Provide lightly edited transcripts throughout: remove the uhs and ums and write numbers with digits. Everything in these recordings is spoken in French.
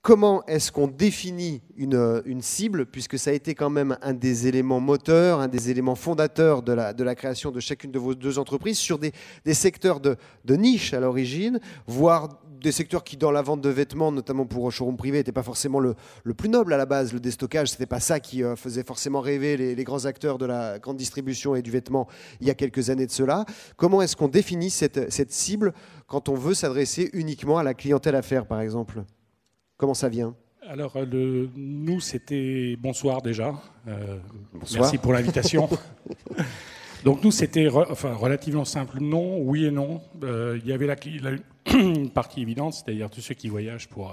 comment est-ce qu'on définit une cible, puisque ça a été quand même un des éléments moteurs, un des éléments fondateurs de la création de chacune de vos deux entreprises, sur des secteurs de niche à l'origine, voire des secteurs qui, dans la vente de vêtements, notamment pour showroom privé, n'étaient pas forcément le plus noble à la base. Le déstockage, ce n'était pas ça qui faisait forcément rêver les grands acteurs de la grande distribution et du vêtement il y a quelques années de cela. Comment est-ce qu'on définit cette cible quand on veut s'adresser uniquement à la clientèle affaires, par exemple ? Comment ça vient ? Alors, nous, c'était... Bonsoir déjà. Bonsoir. Merci pour l'invitation. Donc nous, c'était relativement simple. Non, oui et non. Il y avait une partie évidente, c'est-à-dire tous ceux qui voyagent pour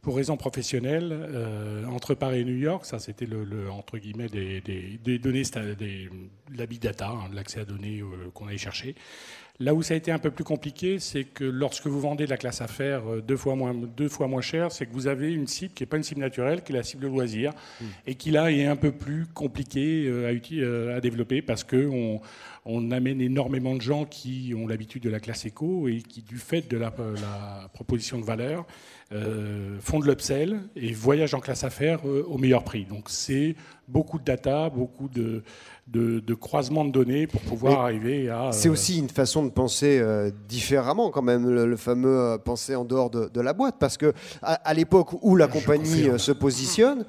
raisons professionnelles entre Paris et New York. Ça, c'était entre guillemets des données, de la big data, de l'accès à données qu'on allait chercher. Là où ça a été un peu plus compliqué, c'est que lorsque vous vendez de la classe affaires deux fois moins cher, c'est que vous avez une cible qui n'est pas une cible naturelle, qui est la cible de loisir, et qui là est un peu plus compliquée à développer parce qu'on amène énormément de gens qui ont l'habitude de la classe éco et qui, du fait de la proposition de valeur, font de l'upsell et voyagent en classe affaires au meilleur prix. Donc c'est beaucoup de data, beaucoup de croisement de données pour pouvoir arriver à... C'est aussi une façon de penser différemment quand même, le fameux penser en dehors de la boîte, parce que à l'époque où la compagnie se positionne,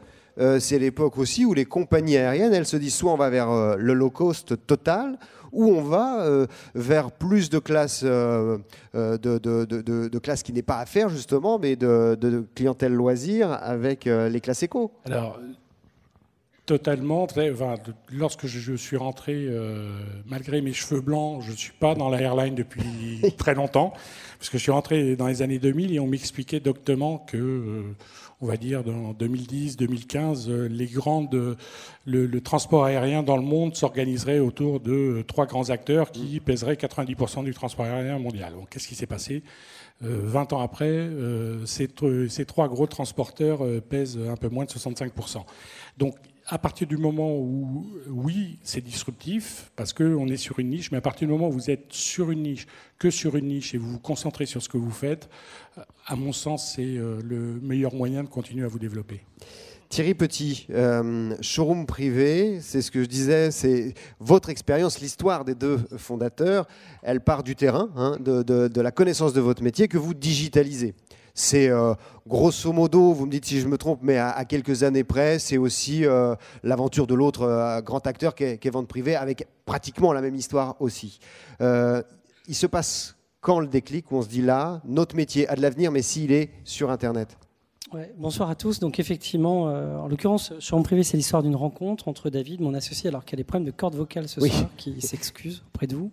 c'est l'époque aussi où les compagnies aériennes, elles se disent soit on va vers le low cost total, ou on va vers plus de classes de classes qui n'est pas affaires justement, mais de clientèle loisir avec les classes éco. Alors, totalement. Lorsque je suis rentré, malgré mes cheveux blancs, je ne suis pas dans la airline depuis très longtemps, parce que je suis rentré dans les années 2000 et on m'expliquait doctement que, on va dire, dans 2010-2015, le transport aérien dans le monde s'organiserait autour de 3 grands acteurs qui pèseraient 90% du transport aérien mondial. Donc, qu'est-ce qui s'est passé ? 20 ans après, ces 3 gros transporteurs pèsent un peu moins de 65%. Donc, à partir du moment où, oui, c'est disruptif, parce qu'on est sur une niche, mais à partir du moment où vous êtes sur une niche, et vous vous concentrez sur ce que vous faites, à mon sens, c'est le meilleur moyen de continuer à vous développer. Thierry Petit, showroom privé, c'est ce que je disais, c'est votre expérience, l'histoire des deux fondateurs, elle part du terrain, de la connaissance de votre métier que vous digitalisez. C'est grosso modo, vous me dites si je me trompe, mais à quelques années près, c'est aussi l'aventure de l'autre grand acteur qui est vente privée, avec pratiquement la même histoire aussi. Il se passe quand le déclic où on se dit là, notre métier a de l'avenir, mais s'il est sur Internet ? Ouais, bonsoir à tous. Donc effectivement, en l'occurrence, showroom privé, c'est l'histoire d'une rencontre entre David, mon associé, alors qu'il a des problèmes de cordes vocales ce soir, qui s'excuse auprès de vous,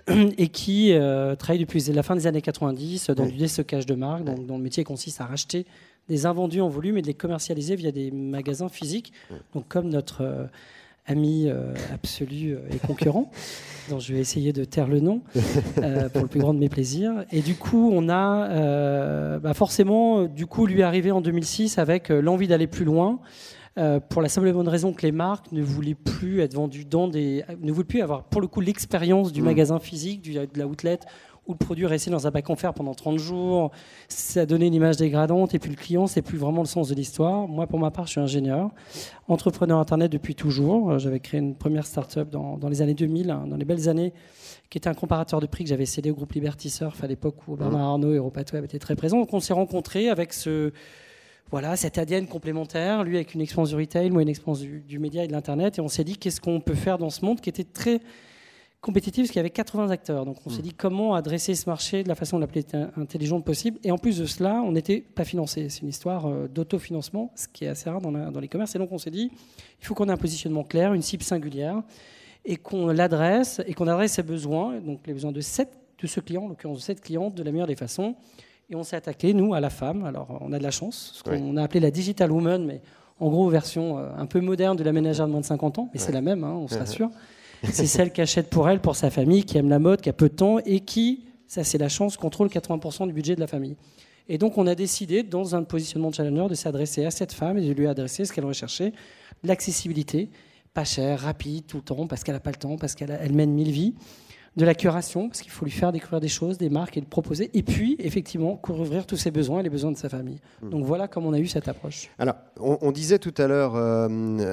et qui travaille depuis la fin des années 90 dans du déstockage de marque, dont le métier consiste à racheter des invendus en volume et de les commercialiser via des magasins physiques, donc comme notre ami absolu et concurrent, dont je vais essayer de taire le nom pour le plus grand de mes plaisirs. Et du coup, on a forcément, lui arrivé en 2006 avec l'envie d'aller plus loin, pour la simple et bonne raison que les marques ne voulaient plus être vendues ne voulaient plus avoir pour le coup l'expérience du magasin physique, de la outlet, où le produit est resté dans un bac en fer pendant 30 jours. Ça donnait une image dégradante, et puis le client, c'est plus vraiment le sens de l'histoire. Moi, pour ma part, je suis ingénieur, entrepreneur Internet depuis toujours. J'avais créé une première start-up dans les années 2000, dans les belles années, qui était un comparateur de prix que j'avais cédé au groupe Liberty Surf à l'époque où Bernard Arnault et Europatweb étaient très présents. Donc on s'est rencontrés avec cet ADN complémentaire, lui avec une expérience du retail, moi une expérience du média et de l'Internet, et on s'est dit qu'est-ce qu'on peut faire dans ce monde qui était très compétitif, parce qu'il y avait 80 acteurs. Donc on s'est dit comment adresser ce marché de la façon la plus intelligente possible. Et en plus de cela, on n'était pas financé. C'est une histoire d'autofinancement, ce qui est assez rare dans les commerces. Et donc on s'est dit, il faut qu'on ait un positionnement clair, une cible singulière, et qu'on l'adresse, et qu'on adresse ses besoins, donc les besoins de ce client, en l'occurrence de cette cliente, de la meilleure des façons. Et on s'est attaqué, nous, à la femme. Alors on a de la chance, ce qu'on a appelé la digital woman, mais en gros, version un peu moderne de la ménagère de moins de 50 ans. Mais c'est la même, on se rassure. C'est celle qui achète pour elle, pour sa famille, qui aime la mode, qui a peu de temps et qui, ça c'est la chance, contrôle 80% du budget de la famille. Et donc on a décidé, dans un positionnement de challenger, de s'adresser à cette femme et de lui adresser ce qu'elle recherchait, l'accessibilité, pas cher, rapide, tout le temps, parce qu'elle n'a pas le temps, parce qu'elle mène 1000 vies. de la curation, parce qu'il faut lui faire découvrir des choses, des marques et le proposer. Et puis, effectivement, couvrir tous ses besoins et les besoins de sa famille. Donc voilà comment on a eu cette approche. Alors, on disait tout à l'heure,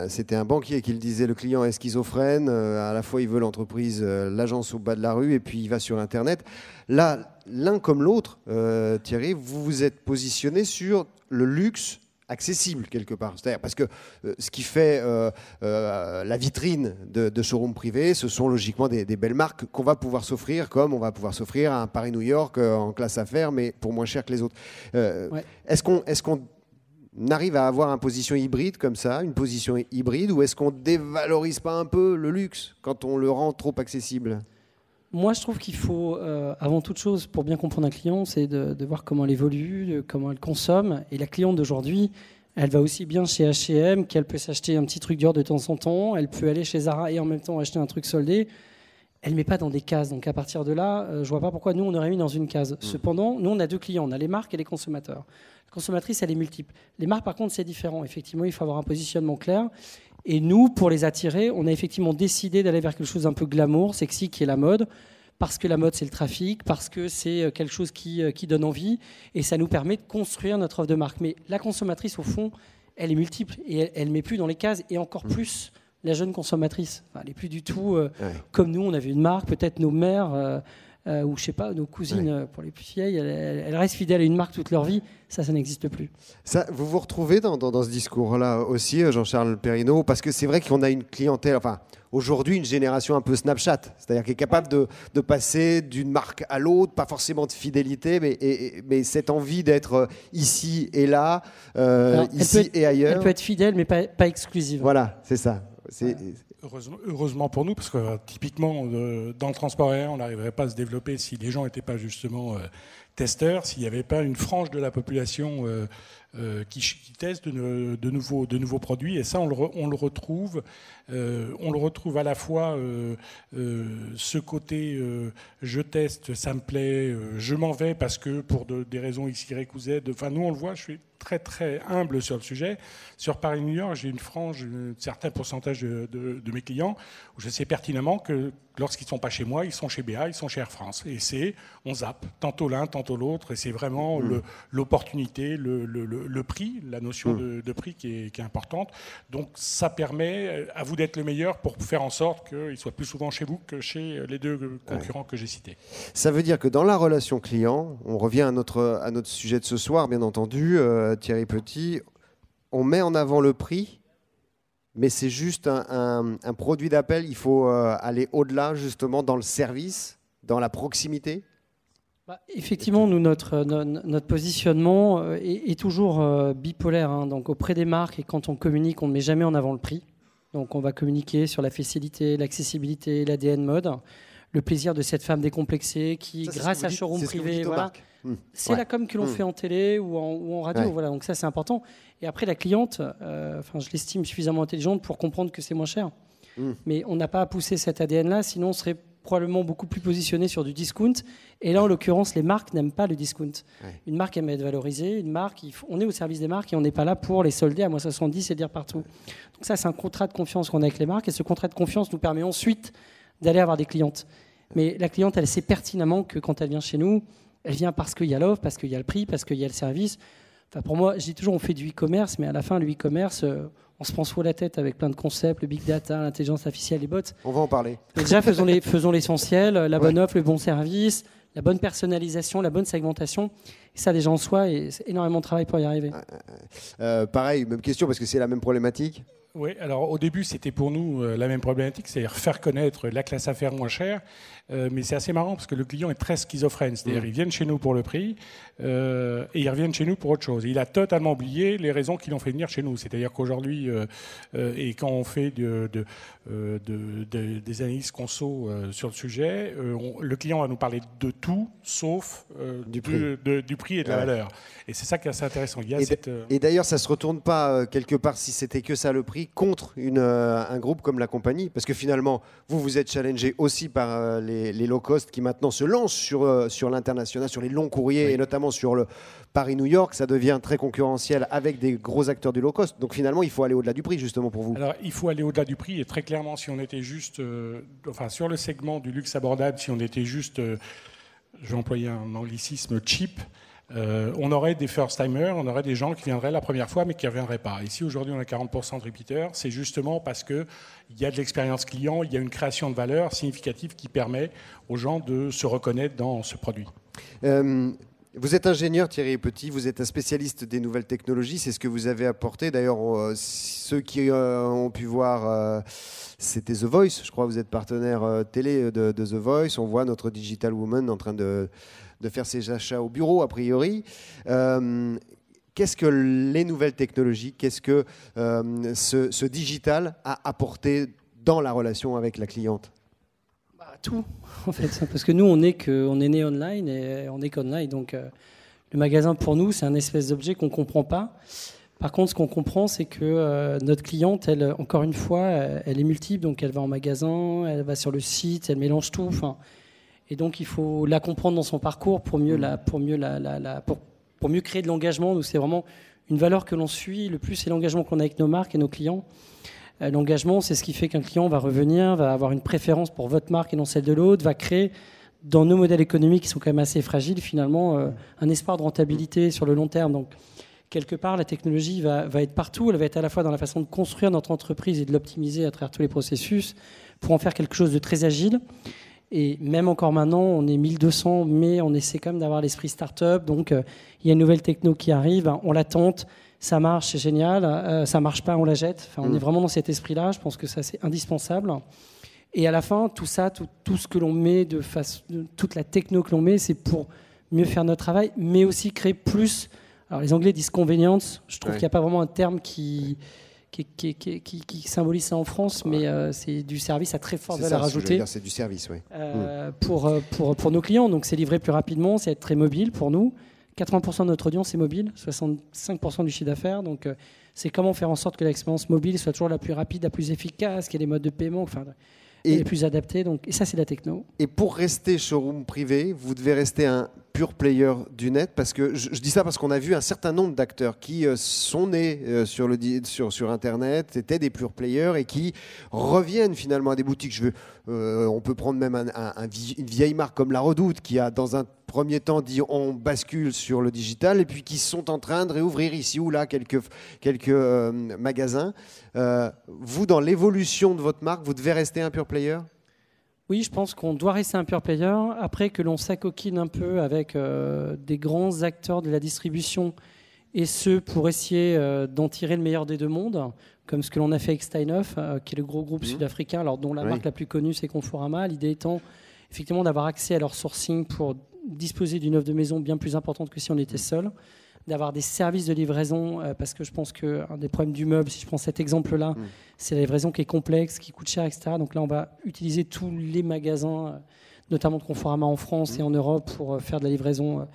c'était un banquier qui le disait, le client est schizophrène, à la fois il veut l'entreprise, l'agence au bas de la rue, et puis il va sur Internet. Là, l'un comme l'autre, Thierry, vous vous êtes positionné sur le luxe accessible quelque part. C'est-à-dire parce que ce qui fait la vitrine de showroom privé, ce sont logiquement des belles marques qu'on va pouvoir s'offrir, comme on va pouvoir s'offrir un Paris-New York en classe affaires, mais pour moins cher que les autres. Ouais. Est-ce qu'on arrive à avoir une position hybride comme ça, une position hybride, ou est-ce qu'on dévalorise pas un peu le luxe quand on le rend trop accessible ? Moi, je trouve qu'il faut, avant toute chose, pour bien comprendre un client, c'est de voir comment elle évolue, comment elle consomme. Et la cliente d'aujourd'hui, elle va aussi bien chez H&M qu'elle peut s'acheter un petit truc Dior de temps en temps. Elle peut aller chez Zara et en même temps acheter un truc soldé. Elle ne met pas dans des cases. Donc à partir de là, je ne vois pas pourquoi nous, on aurait mis dans une case. Cependant, nous, on a deux clients. On a les marques et les consommateurs. La consommatrice, elle est multiple. Les marques, par contre, c'est différent. Effectivement, il faut avoir un positionnement clair. Et nous, pour les attirer, on a effectivement décidé d'aller vers quelque chose d'un peu glamour, sexy, qui est la mode, parce que la mode, c'est le trafic, parce que c'est quelque chose qui donne envie, et ça nous permet de construire notre offre de marque. Mais la consommatrice, au fond, elle est multiple, et elle ne met plus dans les cases, et encore plus la jeune consommatrice. Enfin, elle n'est plus du tout comme nous, on avait une marque, peut-être nos mères... ou je sais pas, nos cousines, pour les plus vieilles, elles restent fidèles à une marque toute leur vie. Ça n'existe plus. Ça, vous vous retrouvez dans ce discours-là aussi, Jean-Charles Perrineau, parce que c'est vrai qu'on a une clientèle, enfin, aujourd'hui, une génération un peu Snapchat, c'est-à-dire qui est capable de passer d'une marque à l'autre, pas forcément de fidélité, mais cette envie d'être ici et là, ici et ailleurs. Elle peut être fidèle, mais pas exclusive. Voilà, c'est ça. Heureusement pour nous, parce que typiquement, dans le transport aérien, on n'arriverait pas à se développer si les gens n'étaient pas justement testeurs, s'il n'y avait pas une frange de la population qui teste de nouveaux produits. Et ça, on le retrouve. On le retrouve à la fois ce côté je teste, ça me plaît, je m'en vais parce que pour des raisons X, Y ou Z. Enfin, nous, on le voit, je suis très très humble sur le sujet. Sur Paris-New York, j'ai une frange, un certain pourcentage de mes clients où je sais pertinemment que lorsqu'ils ne sont pas chez moi, ils sont chez BA, ils sont chez Air France. Et on zappe, tantôt l'un, tantôt l'autre. Et c'est vraiment l'opportunité, le prix, la notion de prix qui est importante. Donc ça permet à vous d'être le meilleur pour faire en sorte qu'ils soient plus souvent chez vous que chez les deux concurrents que j'ai cités. Ça veut dire que dans la relation client, on revient à notre sujet de ce soir, bien entendu, Thierry Petit, on met en avant le prix, mais c'est juste un produit d'appel. Il faut aller au-delà, justement, dans le service, dans la proximité. Effectivement, nous, notre positionnement est toujours bipolaire. Hein. Donc, auprès des marques, et quand on communique, on ne met jamais en avant le prix. Donc, on va communiquer sur la facilité, l'accessibilité, l'ADN mode, le plaisir de cette femme décomplexée qui, grâce à showroom privé, voilà, c'est la com que l'on fait en télé ou en radio. Ouais. Voilà, donc ça, c'est important. Et après, la cliente, je l'estime suffisamment intelligente pour comprendre que c'est moins cher. Mais on n'a pas à pousser cet ADN-là, sinon on serait probablement beaucoup plus positionné sur du discount. Et là, en l'occurrence, les marques n'aiment pas le discount. Ouais. Une marque aime être valorisée. Une marque, on est au service des marques et on n'est pas là pour les solder à moins 70 et le dire partout. Donc ça, c'est un contrat de confiance qu'on a avec les marques. Et ce contrat de confiance nous permet ensuite d'aller avoir des clientes. Mais la cliente, elle sait pertinemment que quand elle vient chez nous, elle vient parce qu'il y a l'offre, parce qu'il y a le prix, parce qu'il y a le service. Enfin, pour moi, je dis toujours, on fait du e-commerce, mais à la fin, le e-commerce, on se prend soit la tête avec plein de concepts, le big data, l'intelligence artificielle, les bots. On va en parler. Mais déjà, faisons l'essentiel, la bonne offre, le bon service, la bonne personnalisation, la bonne segmentation. Et ça, déjà en soi, et c'est énormément de travail pour y arriver. Pareil, même question, parce que c'est la même problématique. Oui, alors au début, c'était pour nous la même problématique, c'est-à-dire faire connaître la classe affaires moins chère. Mais c'est assez marrant parce que le client est très schizophrène. C'est-à-dire ils viennent chez nous pour le prix et ils reviennent chez nous pour autre chose. Et il a totalement oublié les raisons qui l'ont fait venir chez nous. C'est-à-dire qu'aujourd'hui, et quand on fait des analyses conso sur le sujet, le client va nous parler de tout sauf du prix prix et de la valeur. Et c'est ça qui est assez intéressant. Il y a et d'ailleurs, ça ne se retourne pas quelque part, si c'était que ça le prix, contre un groupe comme la compagnie. Parce que finalement, vous êtes challengé aussi par les low cost qui maintenant se lancent sur l'international, sur les longs courriers, et notamment sur le Paris-New York. Ça devient très concurrentiel avec des gros acteurs du low cost. Donc finalement, il faut aller au-delà du prix, justement, pour vous. Alors, il faut aller au-delà du prix. Et très clairement, si on était juste... sur le segment du luxe abordable, si on était juste... je vais employer un anglicisme cheap, on aurait des first-timers, on aurait des gens qui viendraient la première fois mais qui ne reviendraient pas. Ici, aujourd'hui, on a 40% de repeaters. C'est justement parce qu'il y a de l'expérience client, il y a une création de valeur significative qui permet aux gens de se reconnaître dans ce produit. Vous êtes ingénieur, Thierry Petit, vous êtes un spécialiste des nouvelles technologies, c'est ce que vous avez apporté. D'ailleurs, ceux qui ont pu voir, c'était The Voice, je crois que vous êtes partenaire télé de The Voice. On voit notre Digital Woman en train de faire ses achats au bureau, a priori. Qu'est-ce que les nouvelles technologies, qu'est-ce que ce digital a apporté dans la relation avec la cliente ? Tout, en fait, parce que nous, on est né online et on est qu'online. Donc, le magasin, pour nous, c'est un espèce d'objet qu'on ne comprend pas. Par contre, ce qu'on comprend, c'est que notre cliente, elle, encore une fois, elle est multiple. Donc, elle va en magasin, elle va sur le site, elle mélange tout. Et donc, il faut la comprendre dans son parcours pour mieux créer de l'engagement. Donc, c'est vraiment une valeur que l'on suit. Le plus, c'est l'engagement qu'on a avec nos marques et nos clients. L'engagement, c'est ce qui fait qu'un client va revenir, va avoir une préférence pour votre marque et non celle de l'autre, va créer, dans nos modèles économiques qui sont quand même assez fragiles, finalement, un espoir de rentabilité sur le long terme. Donc, quelque part, la technologie va être partout. Elle va être à la fois dans la façon de construire notre entreprise et de l'optimiser à travers tous les processus pour en faire quelque chose de très agile. Et même encore maintenant, on est 1200, mais on essaie quand même d'avoir l'esprit start-up. Donc, il y a une nouvelle techno qui arrive, on la tente. Ça marche, c'est génial. Ça marche pas, on la jette. Enfin, on est vraiment dans cet esprit-là. Je pense que ça, c'est indispensable. Et à la fin, tout ça, tout ce que l'on met toute la techno que l'on met, c'est pour mieux faire notre travail, mais aussi créer plus. Alors, les Anglais disent convenience. Je trouve qu'il n'y a pas vraiment un terme qui symbolise ça en France, mais c'est du service à très forte valeur ajoutée. C'est du service, oui. Pour nos clients. Donc, c'est livré plus rapidement, c'est être très mobile pour nous. 80% de notre audience est mobile, 65% du chiffre d'affaires. Donc, c'est comment faire en sorte que l'expérience mobile soit toujours la plus rapide, la plus efficace, qu'il y ait des modes de paiement, les plus adaptés. Donc, et ça, c'est la techno. Et pour rester showroom privé, vous devez rester un pure player du net, parce que je dis ça parce qu'on a vu un certain nombre d'acteurs qui sont nés sur Internet, étaient des pure players et qui reviennent finalement à des boutiques. On peut prendre même une vieille marque comme La Redoute qui a dans un premier temps dit on bascule sur le digital et puis qui sont en train de réouvrir ici ou là quelques magasins. Vous, dans l'évolution de votre marque, vous devez rester un pure player ? Oui, je pense qu'on doit rester un pure player. Après que l'on s'acoquine un peu avec des grands acteurs de la distribution, et ce pour essayer d'en tirer le meilleur des deux mondes, comme ce que l'on a fait avec Steinhoff, qui est le gros groupe sud-africain, alors dont la marque la plus connue c'est Conforama. L'idée étant effectivement d'avoir accès à leur sourcing pour disposer d'une offre de maison bien plus importante que si on était seul, d'avoir des services de livraison, parce que je pense qu'un des problèmes du meuble, si je prends cet exemple-là, c'est la livraison qui est complexe, qui coûte cher, etc. Donc là, on va utiliser tous les magasins, notamment de Conforama en France et en Europe, pour faire de la livraison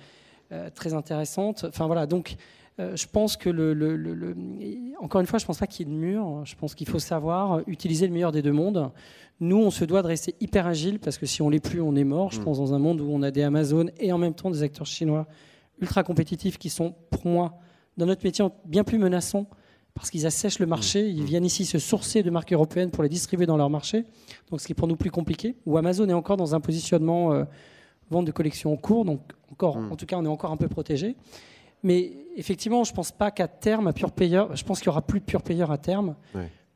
très intéressante. Enfin voilà, donc je pense que encore une fois, je ne pense pas qu'il y ait de mur. Je pense qu'il faut savoir utiliser le meilleur des deux mondes. Nous, on se doit de rester hyper agile, parce que si on ne l'est plus, on est mort. Je pense dans un monde où on a des Amazon et en même temps des acteurs chinois ultra compétitifs qui sont, pour moi, dans notre métier, bien plus menaçants, parce qu'ils assèchent le marché. Ils viennent ici se sourcer de marques européennes pour les distribuer dans leur marché, donc ce qui est pour nous plus compliqué. Ou Amazon est encore dans un positionnement vente de collection en cours, donc en tout cas, on est encore un peu protégé. Mais effectivement, je ne pense pas qu'à terme, je pense qu'il n'y aura plus de pure player à terme,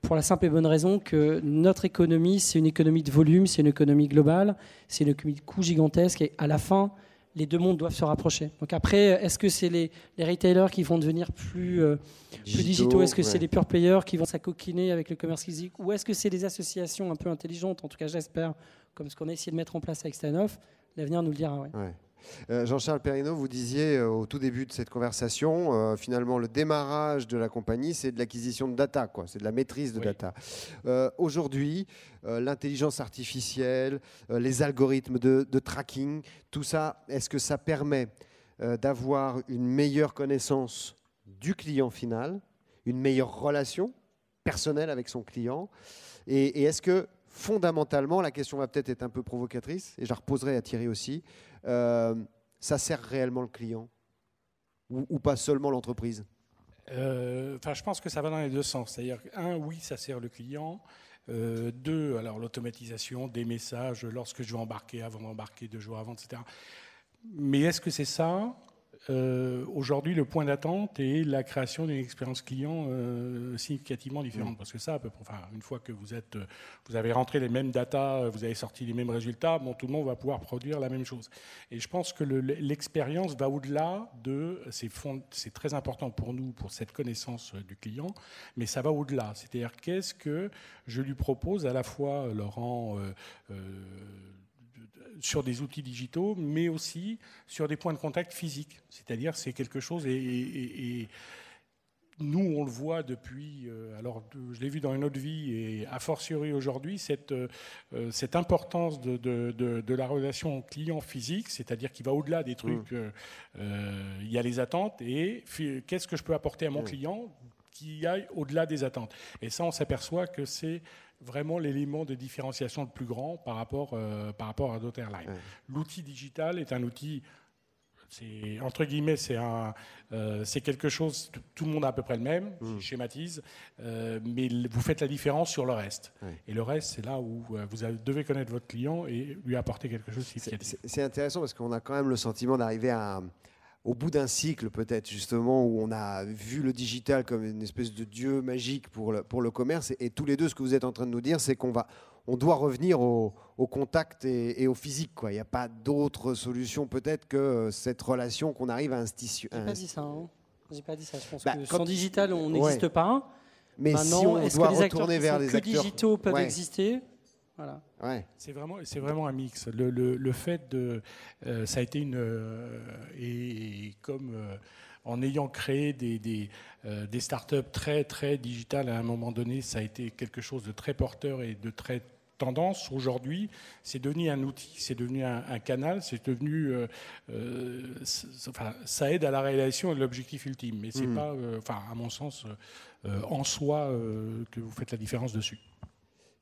pour la simple et bonne raison que notre économie, c'est une économie de volume, c'est une économie globale, c'est une économie de coûts gigantesques, et à la fin, les deux mondes doivent se rapprocher. Donc après, est-ce que c'est les retailers qui vont devenir plus digitaux? Est-ce que c'est les pure players qui vont s'acoquiner avec le commerce physique? Ou est-ce que c'est des associations un peu intelligentes, en tout cas j'espère, comme ce qu'on a essayé de mettre en place avec Steinhoff? L'avenir nous le dira. Jean-Charles Perrineau, vous disiez au tout début de cette conversation, finalement le démarrage de la compagnie, c'est de l'acquisition de data, c'est de la maîtrise de data. Aujourd'hui, l'intelligence artificielle, les algorithmes de tracking, tout ça, est-ce que ça permet d'avoir une meilleure connaissance du client final, une meilleure relation personnelle avec son client. Et est-ce que, fondamentalement, la question va peut-être être un peu provocatrice, et je la reposerai à Thierry aussi, ça sert réellement le client ou pas seulement l'entreprise? Je pense que ça va dans les deux sens. C'est-à-dire, un, oui, ça sert le client. Deux, alors l'automatisation des messages lorsque je vais embarquer, avant d'embarquer, 2 jours avant, etc. Mais est-ce que c'est ça? Aujourd'hui, le point d'attente est la création d'une expérience client significativement différente. Parce que ça, une fois que vous avez rentré les mêmes datas, vous avez sorti les mêmes résultats, bon, tout le monde va pouvoir produire la même chose. Et je pense que l'expérience va au-delà de... C'est très important pour nous, pour cette connaissance du client, mais ça va au-delà. C'est-à-dire, qu'est-ce que je lui propose à la fois, Laurent, sur des outils digitaux, mais aussi sur des points de contact physiques. C'est-à-dire, c'est quelque chose, et nous, on le voit depuis, je l'ai vu dans une autre vie, et a fortiori aujourd'hui, cette importance de la relation client physique, c'est-à-dire qui va au-delà des trucs, il y a les attentes, et qu'est-ce que je peux apporter à mon client qui aille au-delà des attentes. Et ça, on s'aperçoit que c'est vraiment l'élément de différenciation le plus grand par rapport à d'autres airlines. L'outil digital est un outil, entre guillemets, c'est quelque chose, tout le monde a à peu près le même, je schématise, mais vous faites la différence sur le reste. Et le reste, c'est là où vous devez connaître votre client et lui apporter quelque chose de significatif. C'est intéressant parce qu'on a quand même le sentiment d'arriver au bout d'un cycle, peut-être, justement, où on a vu le digital comme une espèce de dieu magique pour le commerce. Et tous les deux, ce que vous êtes en train de nous dire, c'est on doit revenir au contact et au physique, quoi. Il n'y a pas d'autre solution, peut-être, que cette relation qu'on arrive à instituer. J'ai pas dit ça. J'ai pas dit ça. Je pense que sans digital, on n'existe pas. Mais maintenant, si on est-ce doit que les retourner acteurs vers les que acteurs digitaux peuvent exister? Voilà. C'est vraiment un mix. Le fait de... ça a été en ayant créé des startups très, très digitales à un moment donné, ça a été quelque chose de très porteur et de très tendance. Aujourd'hui, c'est devenu un outil, c'est devenu un canal, c'est devenu... ça aide à la réalisation de l'objectif ultime. Mais c'est pas, à mon sens, en soi, que vous faites la différence dessus.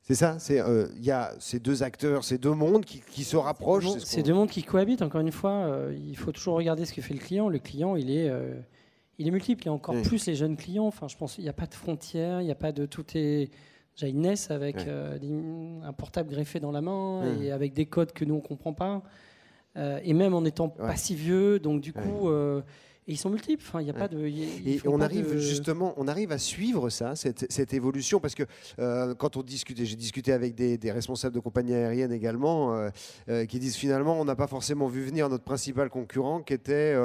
C'est ça, il y a ces deux acteurs, ces deux mondes qui se rapprochent. Ces deux mondes qui cohabitent, encore une fois, il faut toujours regarder ce que fait le client. Le client, il est multiple, il y a encore plus les jeunes clients. Enfin, je pense qu'il n'y a pas de frontières, il n'y a pas de... Tout est... Déjà, ils naissent avec un portable greffé dans la main et avec des codes que nous, on ne comprend pas. Et même en n'étant pas si vieux, donc du coup... Et ils sont multiples. Enfin, il y a pas de. Et on arrive justement, on arrive à suivre ça, cette évolution, parce que quand j'ai discuté avec des responsables de compagnies aériennes également, qui disent finalement, on n'a pas forcément vu venir notre principal concurrent, qui était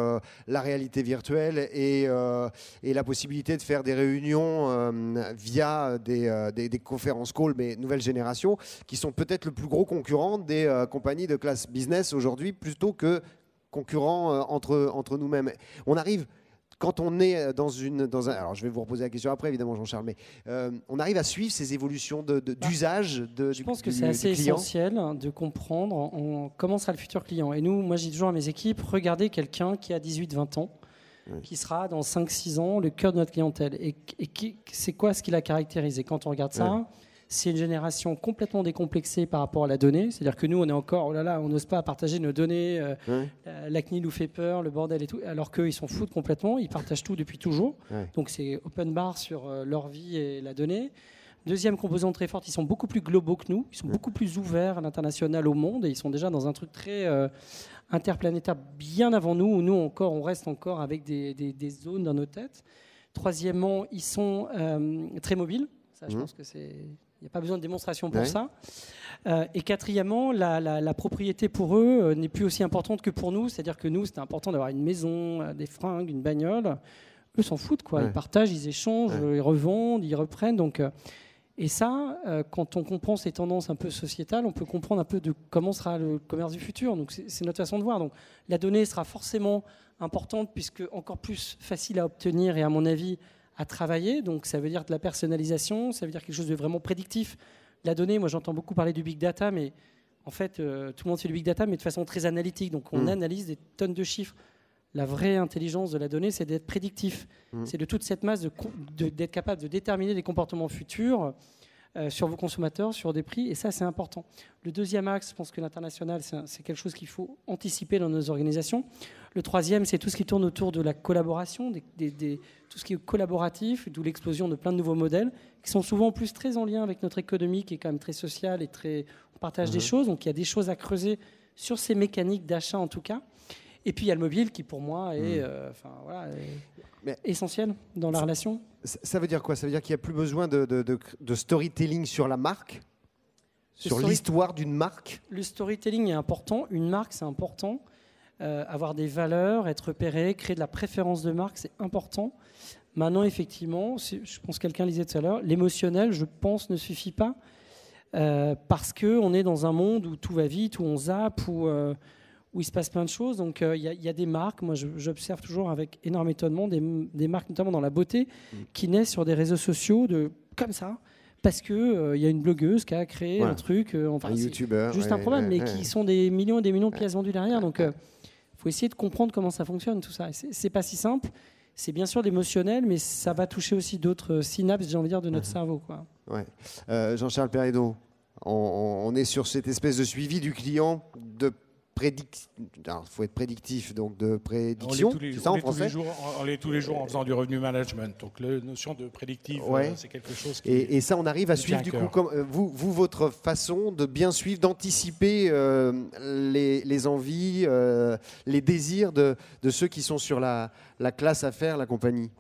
la réalité virtuelle et la possibilité de faire des réunions via des conférences call, mais nouvelle génération, qui sont peut-être le plus gros concurrent des compagnies de classe business aujourd'hui, plutôt que concurrents entre nous-mêmes. On arrive, quand on est dans un... Alors, je vais vous reposer la question après, évidemment, Jean-Charles, mais on arrive à suivre ces évolutions d'usage du client. Je pense que c'est assez essentiel de comprendre comment sera le futur client. Et nous, moi, je dis toujours à mes équipes, regardez quelqu'un qui a 18-20 ans, qui sera dans 5-6 ans le cœur de notre clientèle. Et c'est quoi ce qui l'a caractérisé? Quand on regarde ça, c'est une génération complètement décomplexée par rapport à la donnée. C'est-à-dire que nous, on est encore, on n'ose pas partager nos données. La CNIL nous fait peur, le bordel et tout. Alors qu'eux, ils s'en foutent complètement. Ils partagent tout depuis toujours. Donc c'est open bar sur leur vie et la donnée. Deuxième composante très forte, ils sont beaucoup plus globaux que nous. Ils sont beaucoup plus ouverts à l'international, au monde. Et ils sont déjà dans un truc très interplanétaire bien avant nous. Où nous, on reste encore avec des zones dans nos têtes. Troisièmement, ils sont très mobiles. Ça, je pense que c'est... Il n'y a pas besoin de démonstration pour ça. Et quatrièmement, la propriété pour eux n'est plus aussi importante que pour nous. C'est-à-dire que nous, c'était important d'avoir une maison, des fringues, une bagnole. Eux s'en foutent, quoi. Ils partagent, ils échangent, ils revendent, ils reprennent. Donc, et ça, quand on comprend ces tendances un peu sociétales, on peut comprendre un peu de comment sera le commerce du futur. Donc, c'est notre façon de voir. Donc, la donnée sera forcément importante puisque encore plus facile à obtenir et à mon avis à travailler, donc ça veut dire de la personnalisation, ça veut dire quelque chose de vraiment prédictif. La donnée, moi j'entends beaucoup parler du big data, mais en fait tout le monde fait du big data, mais de façon très analytique, donc on analyse des tonnes de chiffres. La vraie intelligence de la donnée, c'est d'être prédictif. C'est de toute cette masse d'être capable de déterminer les comportements futurs sur vos consommateurs, sur des prix, et ça, c'est important. Le deuxième axe, je pense que l'international, c'est quelque chose qu'il faut anticiper dans nos organisations. Le troisième, c'est tout ce qui tourne autour de la collaboration, tout ce qui est collaboratif, d'où l'explosion de plein de nouveaux modèles, qui sont souvent en plus très en lien avec notre économie, qui est quand même très sociale, et on partage des choses, donc il y a des choses à creuser sur ces mécaniques d'achat en tout cas. Et puis il y a le mobile qui, pour moi, est essentiel dans la relation. Ça veut dire quoi? Ça veut dire qu'il n'y a plus besoin de storytelling sur la marque, sur l'histoire d'une marque? Le storytelling est important. Une marque, c'est important. Avoir des valeurs, être repéré, créer de la préférence de marque, c'est important. Maintenant, effectivement, je pense que quelqu'un disait tout à l'heure, l'émotionnel, je pense, ne suffit pas. Parce qu'on est dans un monde où tout va vite, où on zappe, où il se passe plein de choses. Donc il y a des marques, moi j'observe toujours avec énorme étonnement, des marques notamment dans la beauté, qui naissent sur des réseaux sociaux comme ça, parce qu'il y a une blogueuse qui a créé un truc, un youtubeur, juste un problème, mais qui sont des millions et des millions de pièces vendues derrière. Donc il faut essayer de comprendre comment ça fonctionne, tout ça. C'est pas si simple. C'est bien sûr l'émotionnel, mais ça va toucher aussi d'autres synapses, j'ai envie de dire, de notre cerveau, quoi. Ouais. Jean-Charles Perredo, on est sur cette espèce de suivi du client, il faut être prédictif, donc de prédiction, c'est ça en français? On l'est tous les jours en faisant du revenu management. Donc la notion de prédictif, c'est quelque chose qui... Et ça, on arrive à suivre du coup, vous, votre façon de bien suivre, d'anticiper les envies, les désirs de ceux qui sont sur la classe affaires, la compagnie.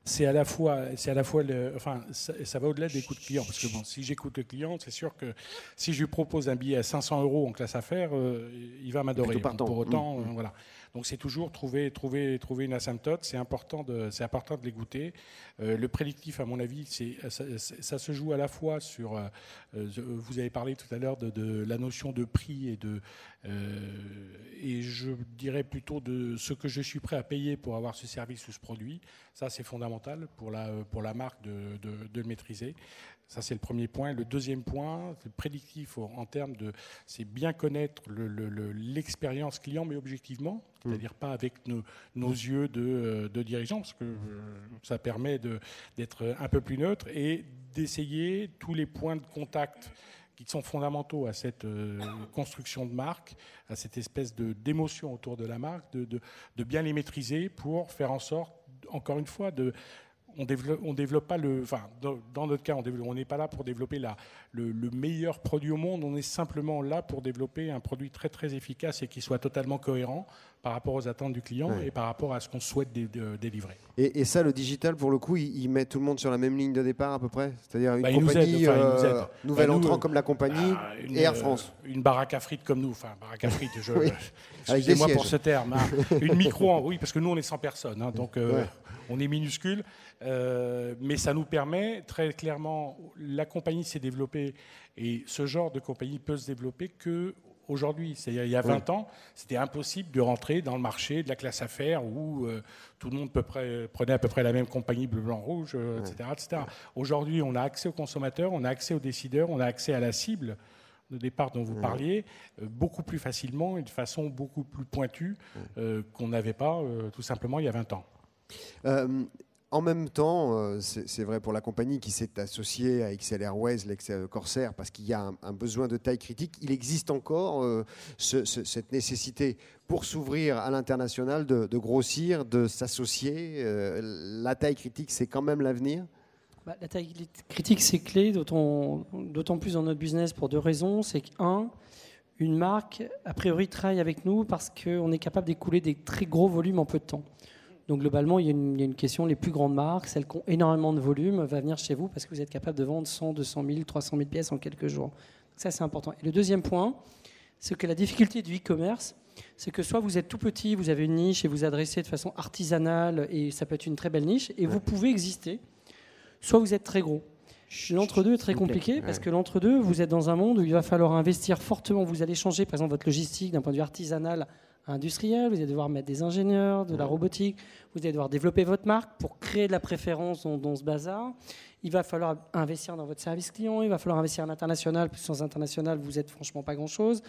C'est à la fois ça va au-delà des coûts de client, parce que bon, si j'écoute le client, c'est sûr que si je lui propose un billet à 500 € en classe affaires, il va m'adorer. Pour autant, voilà. Donc c'est toujours trouver une asymptote. C'est important de les goûter. Le prédictif, à mon avis, ça se joue à la fois sur. Vous avez parlé tout à l'heure de la notion de prix et je dirais plutôt de ce que je suis prêt à payer pour avoir ce service ou ce produit. Ça, c'est fondamental pour la marque de le maîtriser. Ça, c'est le premier point. Le deuxième point, le prédictif en termes de... C'est bien connaître l'expérience client, mais objectivement, c'est-à-dire pas avec nos yeux de dirigeants, parce que ça permet d'être un peu plus neutre et d'essayer tous les points de contact qui sont fondamentaux à cette construction de marque, à cette espèce d'émotion autour de la marque, de bien les maîtriser pour faire en sorte, encore une fois, on développe pas dans notre cas, on n'est pas là pour développer le meilleur produit au monde. On est simplement là pour développer un produit très très efficace et qui soit totalement cohérent par rapport aux attentes du client et par rapport à ce qu'on souhaite délivrer. Et ça, le digital, pour le coup, il met tout le monde sur la même ligne de départ à peu près. C'est-à-dire une compagnie nouvelle entrant comme la compagnie et Air France. Une baraque à frites comme nous. Enfin, baraque à frites. Excusez-moi pour ce terme. Une micro, oui, parce que nous on est 100 personnes, donc on est minuscule. Mais ça nous permet très clairement, la compagnie s'est développée et ce genre de compagnie peut se développer qu'aujourd'hui. C'est-à-dire il y a 20 ans, c'était impossible de rentrer dans le marché de la classe affaires où tout le monde prenait à peu près la même compagnie bleu, blanc, rouge, etc. Aujourd'hui, on a accès aux consommateurs, on a accès aux décideurs, on a accès à la cible de départ dont vous parliez, beaucoup plus facilement et de façon beaucoup plus pointue qu'on n'avait pas tout simplement il y a 20 ans. En même temps, c'est vrai pour la compagnie qui s'est associée à XL Airways, l'ex-Corsair, parce qu'il y a un besoin de taille critique. Il existe encore cette nécessité pour s'ouvrir à l'international de grossir, de s'associer. La taille critique, c'est quand même l'avenir. La taille critique, c'est clé, d'autant plus dans notre business pour deux raisons. C'est qu'un, une marque, a priori, travaille avec nous parce qu'on est capable d'écouler des très gros volumes en peu de temps. Donc globalement, il y a une question, les plus grandes marques, celles qui ont énormément de volume, va venir chez vous parce que vous êtes capable de vendre 100, 200 000, 300 000 pièces en quelques jours. Donc ça, c'est important. Et le deuxième point, c'est que la difficulté du e-commerce, c'est que soit vous êtes tout petit, vous avez une niche et vous adressez de façon artisanale, et ça peut être une très belle niche, et vous pouvez exister, soit vous êtes très gros. L'entre-deux est très compliqué parce que l'entre-deux, vous êtes dans un monde où il va falloir investir fortement. Vous allez changer, par exemple, votre logistique d'un point de vue artisanal à industriel. Vous allez devoir mettre des ingénieurs, de la robotique. Vous allez devoir développer votre marque pour créer de la préférence dans ce bazar, il va falloir investir dans votre service client, il va falloir investir à l'international, parce que sans international, vous n'êtes franchement pas grand-chose,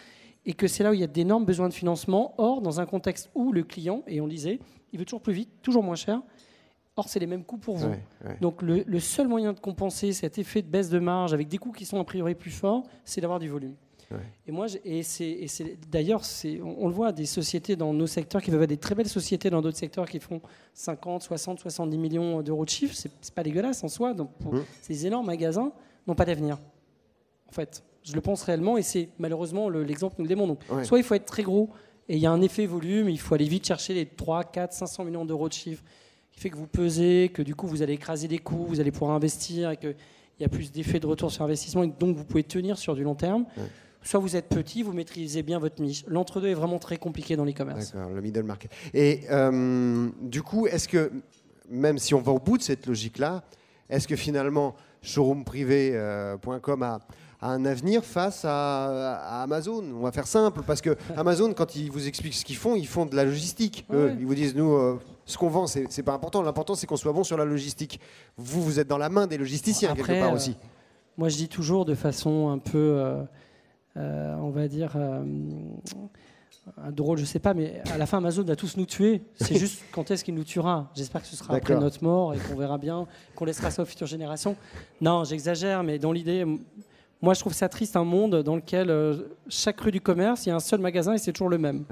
et que c'est là où il y a d'énormes besoins de financement. Or, dans un contexte où le client, et on le disait, il veut toujours plus vite, toujours moins cher, or c'est les mêmes coûts pour vous. Donc le seul moyen de compenser cet effet de baisse de marge avec des coûts qui sont a priori plus forts, c'est d'avoir du volume. D'ailleurs, on le voit, des sociétés dans nos secteurs qui peuvent être des très belles sociétés dans d'autres secteurs qui font 50, 60, 70 millions d'euros de chiffre, c'est pas dégueulasse en soi. Donc ces énormes magasins n'ont pas d'avenir. En fait, je le pense réellement, et c'est malheureusement l'exemple nous le démontre. Donc, soit il faut être très gros et il y a un effet volume, il faut aller vite chercher les 3, 4, 500 millions d'euros de chiffre, qui fait que vous pesez, que du coup vous allez écraser des coûts, vous allez pouvoir investir, et qu'il y a plus d'effet de retour sur investissement, et donc vous pouvez tenir sur du long terme. Soit vous êtes petit, vous maîtrisez bien votre niche. L'entre-deux est vraiment très compliqué dans l'e-commerce. D'accord, le middle market. Et du coup, est-ce que, même si on va au bout de cette logique-là, est-ce que finalement, showroomprivé.com a un avenir face à Amazon? On va faire simple, parce que Amazon, quand ils vous expliquent ce qu'ils font de la logistique. Ils vous disent, nous, ce qu'on vend, c'est pas important. L'important, c'est qu'on soit bon sur la logistique. Vous êtes dans la main des logisticiens, quelque part aussi. Moi, je dis toujours de façon un peu... on va dire drôle, je sais pas, mais à la fin Amazon va tous nous tuer. C'est juste quand est-ce qu'il nous tuera. J'espère que ce sera après notre mort et qu'on verra bien, qu'on laissera ça aux futures générations. Non, j'exagère, mais dans l'idée, moi je trouve ça triste, un monde dans lequel chaque rue du commerce, il y a un seul magasin et c'est toujours le même.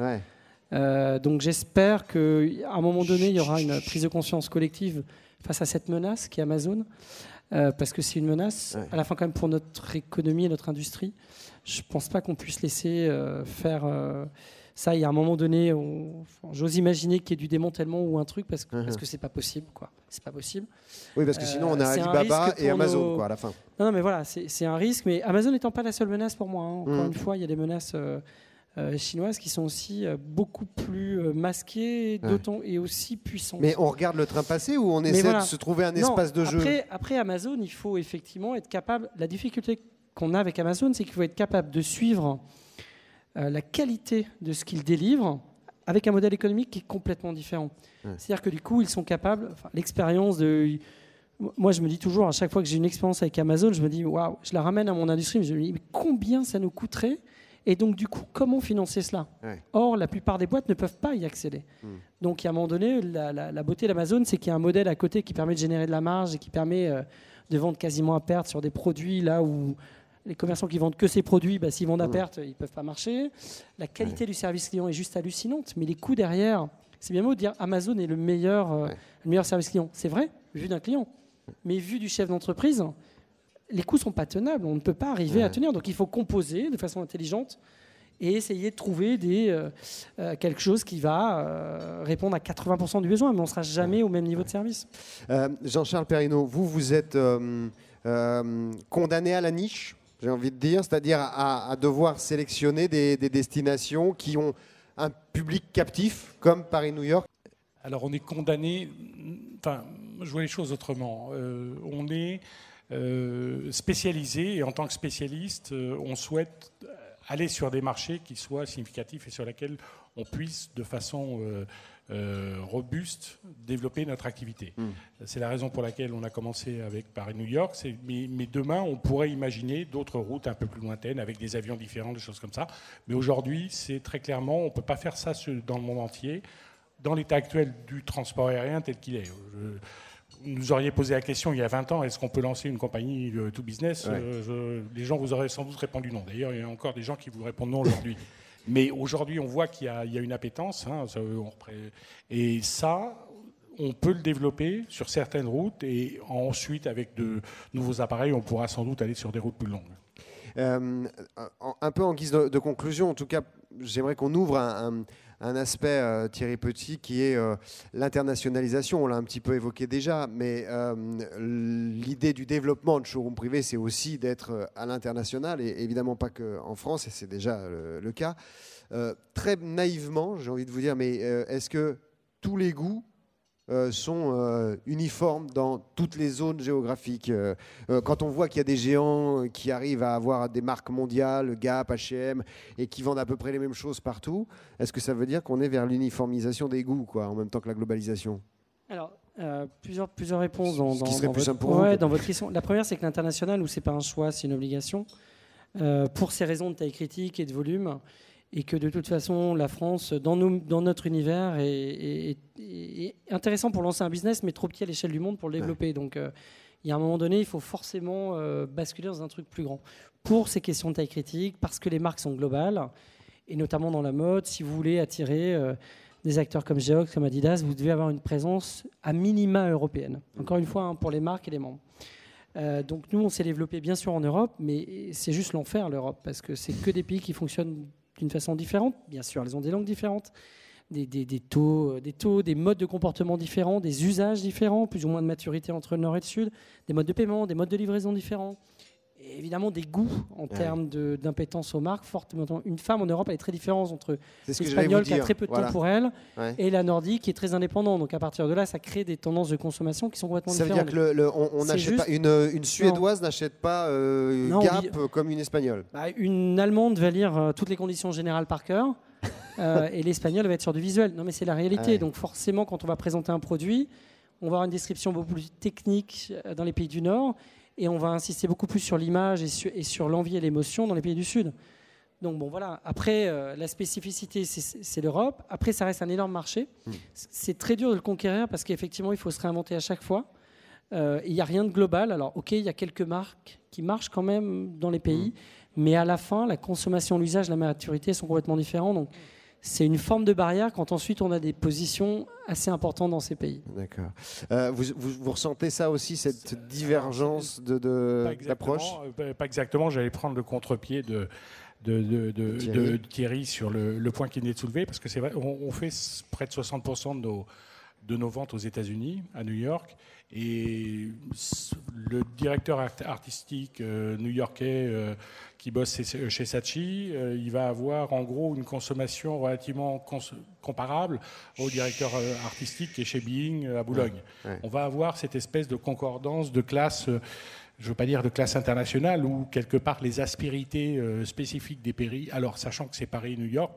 Donc j'espère qu'à un moment donné, il y aura une prise de conscience collective face à cette menace qui est Amazon, parce que c'est une menace à la fin quand même pour notre économie et notre industrie. Je ne pense pas qu'on puisse laisser faire ça. Il y a un moment donné, j'ose imaginer qu'il y ait du démantèlement ou un truc, parce que c'est pas possible, quoi. C'est pas possible. Oui, parce que sinon on a Alibaba et Amazon, quoi, à la fin. Non, mais voilà, c'est un risque. Mais Amazon n'étant pas la seule menace pour moi. Encore une fois, il y a des menaces chinoises qui sont aussi beaucoup plus masquées, et aussi puissantes. Mais on regarde le train passé, ou on essaie de se trouver un espace de jeu? Après Amazon, il faut effectivement être capable. La difficulté qu'on a avec Amazon, c'est qu'il faut être capable de suivre la qualité de ce qu'ils délivrent avec un modèle économique qui est complètement différent. C'est-à-dire que du coup, ils sont capables, l'expérience de... Moi, je me dis toujours, à chaque fois que j'ai une expérience avec Amazon, je me dis, waouh, je la ramène à mon industrie, mais je me dis, mais combien ça nous coûterait? Et donc, du coup, comment financer cela? Or, la plupart des boîtes ne peuvent pas y accéder. Donc, à un moment donné, la beauté d'Amazon, c'est qu'il y a un modèle à côté qui permet de générer de la marge et qui permet de vendre quasiment à perte sur des produits là où les commerçants qui vendent que ces produits, s'ils vendent à perte, ils ne peuvent pas marcher. La qualité du service client est juste hallucinante, mais les coûts derrière, c'est bien beau de dire Amazon est le meilleur service client. C'est vrai, vu d'un client. Mais vu du chef d'entreprise, les coûts ne sont pas tenables. On ne peut pas arriver à tenir. Donc il faut composer de façon intelligente et essayer de trouver quelque chose qui va répondre à 80% du besoin, mais on ne sera jamais au même niveau de service. Jean-Charles Perrineau, vous êtes condamné à la niche, j'ai envie de dire, c'est-à-dire à devoir sélectionner des destinations qui ont un public captif, comme Paris-New York. Alors on est condamné, enfin, je vois les choses autrement. On est spécialisé, et en tant que spécialiste, on souhaite aller sur des marchés qui soient significatifs et sur lesquels on puisse, de façon robuste, développer notre activité. C'est la raison pour laquelle on a commencé avec Paris-New York. Mais demain, on pourrait imaginer d'autres routes un peu plus lointaines, avec des avions différents, des choses comme ça. Mais aujourd'hui, c'est très clairement, on ne peut pas faire ça dans le monde entier, dans l'état actuel du transport aérien tel qu'il est. Vous nous auriez posé la question il y a 20 ans, est-ce qu'on peut lancer une compagnie to business? Les gens vous auraient sans doute répondu non. D'ailleurs, il y a encore des gens qui vous répondent non aujourd'hui. Mais aujourd'hui, on voit qu'il y a une appétence. Et ça, on peut le développer sur certaines routes. Et ensuite, avec de nouveaux appareils, on pourra sans doute aller sur des routes plus longues. Un peu en guise de conclusion, en tout cas, j'aimerais qu'on ouvre un aspect, Thierry Petit, qui est l'internationalisation. On l'a un petit peu évoqué déjà, mais l'idée du développement de showroom privé, c'est aussi d'être à l'international, et évidemment pas qu'en France, et c'est déjà le cas. Très naïvement, j'ai envie de vous dire, mais est-ce que tous les goûts sont uniformes dans toutes les zones géographiques? Quand on voit qu'il y a des géants qui arrivent à avoir des marques mondiales, Gap, H&M, et qui vendent à peu près les mêmes choses partout, est-ce que ça veut dire qu'on est vers l'uniformisation des goûts, quoi, en même temps que la globalisation? Alors, Plusieurs réponses dans, Ce qui serait plus simple pour ouais, vous. dans votre question. La première, c'est que l'international, où c'est pas un choix, c'est une obligation, pour ces raisons de taille critique et de volume, et que de toute façon, la France, dans notre univers, est intéressant pour lancer un business, mais trop petit à l'échelle du monde pour le développer. Donc, il y a un moment donné, il faut forcément basculer dans un truc plus grand. Pour ces questions de taille critique, parce que les marques sont globales, et notamment dans la mode, si vous voulez attirer des acteurs comme Geox, comme Adidas, vous devez avoir une présence à minima européenne. Encore une fois, hein, pour les marques et les membres. Donc nous, on s'est développé bien sûr en Europe, mais c'est juste l'enfer, l'Europe, parce que c'est que des pays qui fonctionnent d'une façon différente. Bien sûr, elles ont des langues différentes, des taux, des modes de comportement différents, des usages différents, plus ou moins de maturité entre le nord et le sud, des modes de paiement, des modes de livraison différents. Et évidemment, des goûts en termes d'impétence aux marques fortes. Une femme en Europe, elle est très différente entre l'espagnole qui a très peu de temps pour elle et la nordique qui est très indépendante. Donc à partir de là, ça crée des tendances de consommation qui sont complètement différentes. Ça veut dire que on n'achète pas une Suédoise n'achète pas Gap comme une Espagnole. Une Allemande va lire toutes les conditions générales par cœur et l'Espagnol va être sur du visuel. Non, mais c'est la réalité. Donc forcément, quand on va présenter un produit, on va avoir une description beaucoup plus technique dans les pays du Nord. Et on va insister beaucoup plus sur l'image et sur l'envie et l'émotion dans les pays du Sud. Donc bon, voilà. Après, la spécificité, c'est l'Europe. Après, ça reste un énorme marché. C'est très dur de le conquérir parce qu'effectivement, il faut se réinventer à chaque fois. Il n'y a rien de global. Alors, OK, il y a quelques marques qui marchent quand même dans les pays. Mais à la fin, la consommation, l'usage, la maturité sont complètement différents. Donc, c'est une forme de barrière quand ensuite on a des positions assez importantes dans ces pays. D'accord. Vous ressentez ça aussi, cette divergence d'approche ? Pas exactement. J'allais prendre le contre-pied de Thierry sur le point qu'il venait de soulever, parce que c'est vrai, on fait près de 60% de nos ventes aux États-Unis, à New York, et le directeur artistique new-yorkais qui bosse chez Saatchi, il va avoir en gros une consommation relativement comparable au directeur artistique qui est chez Being à Boulogne. On va avoir cette espèce de concordance de classe, je ne veux pas dire de classe internationale, où quelque part les aspérités spécifiques des pays, alors sachant que c'est Paris et New York,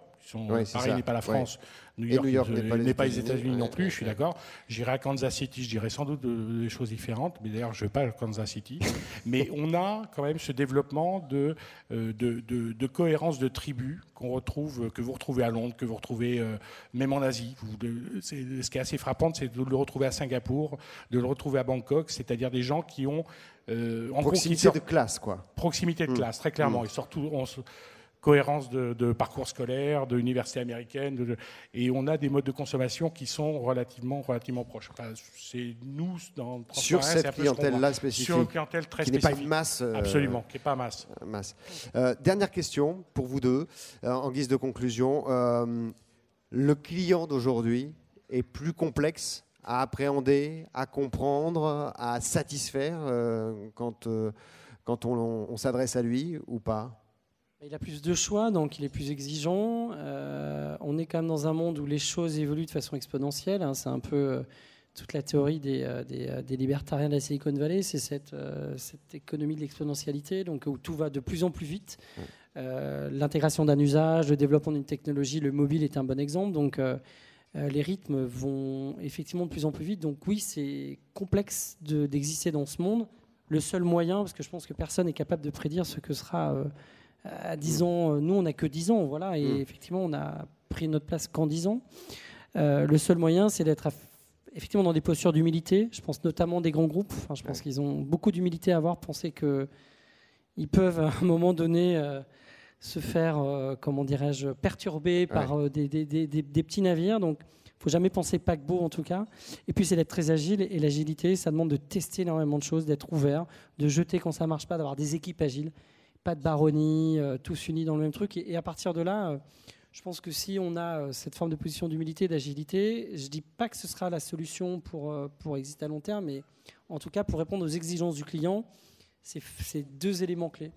Paris n'est pas la France, New York n'est pas les États-Unis non plus, je suis d'accord. J'irai à Kansas City, je dirais sans doute des choses différentes, mais d'ailleurs je ne vais pas à Kansas City. Mais on a quand même ce développement de cohérence de tribus que vous retrouvez à Londres, que vous retrouvez même en Asie. Ce qui est assez frappant, c'est de le retrouver à Singapour, de le retrouver à Bangkok, c'est-à-dire des gens qui ont... proximité de classe, quoi. Proximité de classe, très clairement. Ils sortent cohérence de parcours scolaire, de université américaine, et on a des modes de consommation qui sont relativement proches. Enfin, c'est nous dans sur cette clientèle-là spécifique, sur une clientèle très qui spécifique. n'est pas une masse. Absolument, qui n'est pas masse. Dernière question pour vous deux, en guise de conclusion. Le client d'aujourd'hui est plus complexe à appréhender, à comprendre, à satisfaire quand on s'adresse à lui ou pas ? Il a plus de choix, donc il est plus exigeant. On est quand même dans un monde où les choses évoluent de façon exponentielle. Hein. C'est un peu toute la théorie des libertariens de la Silicon Valley. C'est cette économie de l'exponentialité, donc où tout va de plus en plus vite. L'intégration d'un usage, le développement d'une technologie, le mobile est un bon exemple. Donc les rythmes vont effectivement de plus en plus vite. Donc oui, c'est complexe d'exister dans ce monde. Le seul moyen, parce que je pense que personne n'est capable de prédire ce que sera... à 10 ans, nous on n'a que 10 ans, voilà, et effectivement on a pris notre place qu'en 10 ans. Le seul moyen, c'est d'être effectivement dans des postures d'humilité. Je pense notamment des grands groupes. Enfin, je pense qu'ils ont beaucoup d'humilité à avoir, penser qu'ils peuvent à un moment donné se faire, comment dirais-je, perturber par des petits navires. Donc il ne faut jamais penser paquebot en tout cas. Et puis c'est d'être très agile, et l'agilité, ça demande de tester énormément de choses, d'être ouvert, de jeter quand ça ne marche pas, d'avoir des équipes agiles. Pas de baronnie, tous unis dans le même truc. Et à partir de là, je pense que si on a cette forme de position d'humilité, d'agilité, je ne dis pas que ce sera la solution pour exister à long terme, mais en tout cas, pour répondre aux exigences du client, c'est deux éléments clés.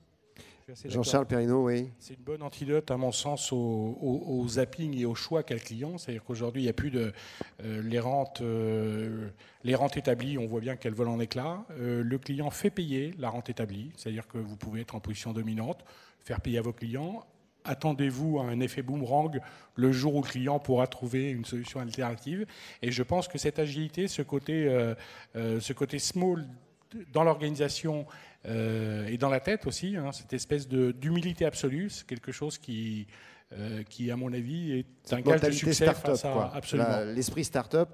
Jean-Charles Perrineau, oui. C'est une bonne antidote, à mon sens, au zapping et au choix qu'a le client. C'est-à-dire qu'aujourd'hui, il n'y a plus de les rentes établies, on voit bien qu'elles volent en éclats. Le client fait payer la rente établie, c'est-à-dire que vous pouvez être en position dominante, faire payer à vos clients, attendez-vous à un effet boomerang le jour où le client pourra trouver une solution alternative. Et je pense que cette agilité, ce côté small dans l'organisation et dans la tête aussi, cette espèce d'humilité absolue, c'est quelque chose qui, à mon avis, est un gage de succès face à... Absolument. L'esprit start-up.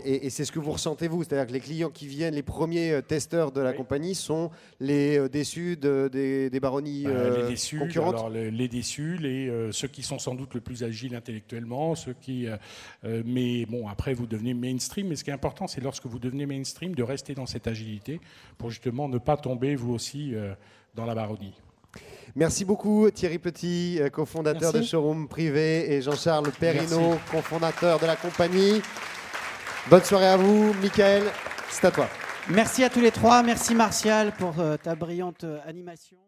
Et c'est ce que vous ressentez, vous. C'est-à-dire que les clients qui viennent, les premiers testeurs de la compagnie sont les déçus des baronnies les déçus, concurrentes. Alors, les déçus, ceux qui sont sans doute le plus agiles intellectuellement, ceux qui... mais bon, après, vous devenez mainstream. Mais ce qui est important, c'est lorsque vous devenez mainstream, de rester dans cette agilité pour justement ne pas tomber, vous aussi, dans la baronnie. Merci beaucoup Thierry Petit, cofondateur de Showroom Privé, et Jean-Charles Perrineau, cofondateur de la compagnie. Bonne soirée à vous. Michael, c'est à toi. Merci à tous les trois. Merci Martial pour ta brillante animation.